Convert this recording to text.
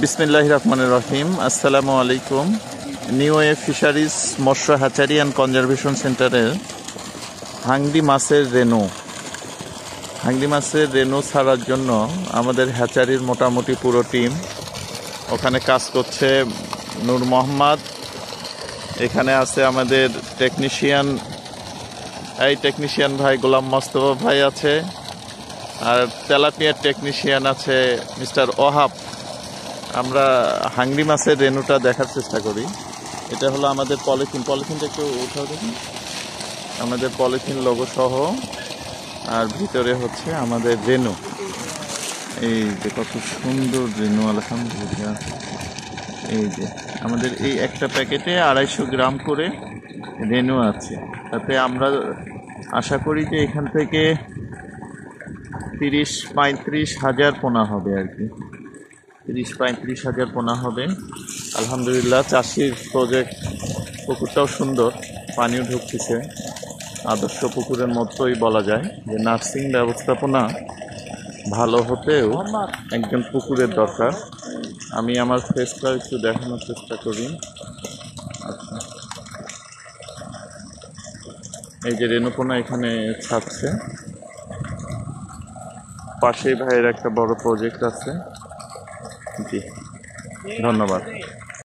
বিসমিল্লাহির রহমানির রহিম। আসসালামু আলাইকুম। নিউ ওয়ে ফিশারিজ মৎস্য হ্যাচারি অ্যান্ড কনজারভেশন সেন্টারের হাংরি মাছের রেনু ছাড়ার জন্য আমাদের হ্যাচারির মোটামুটি পুরো টিম ওখানে কাজ করছে। নূর মোহাম্মদ এখানে আছে, আমাদের টেকনিশিয়ান ভাই গোলাম মোস্তফা ভাই আছে, আর তেলাপিয়ার টেকনিশিয়ান আছে মিস্টার ওহাব। আমরা হাংরি মাছের রেনুটা দেখার চেষ্টা করি। এটা হলো আমাদের পলিথিনটা একটু উঠাও দেখুন, আমাদের পলিথিন লোগো সহ, আর ভিতরে হচ্ছে আমাদের রেনু। এই যে কত সুন্দর রেনু, আলহামদুলিল্লাহ। এই যে আমাদের এই একটা প্যাকেটে 250 গ্রাম করে রেনু আছে। তাতে আমরা আশা করি যে এখান থেকে 30-35 হাজার পোনা হবে আর কি, 30-35 হাজার পোনা হবে। আলহামদুলিল্লাহ, চাষির প্রজেক্ট। পুকুরটাও সুন্দর, পানিও ঢুকতেছে। আদর্শ পুকুরের মতোই বলা যায় যে নার্সিং ব্যবস্থাপনা ভালো হতেও একজন পুকুরের দরকার। আমি আমার ফেসটা একটু দেখানোর চেষ্টা করি। আচ্ছা, এই যে রেনুপোনা এখানে ছাড়ছে, পাশেই ভাইয়ের একটা বড় প্রজেক্ট আছে। জি, ধন্যবাদ।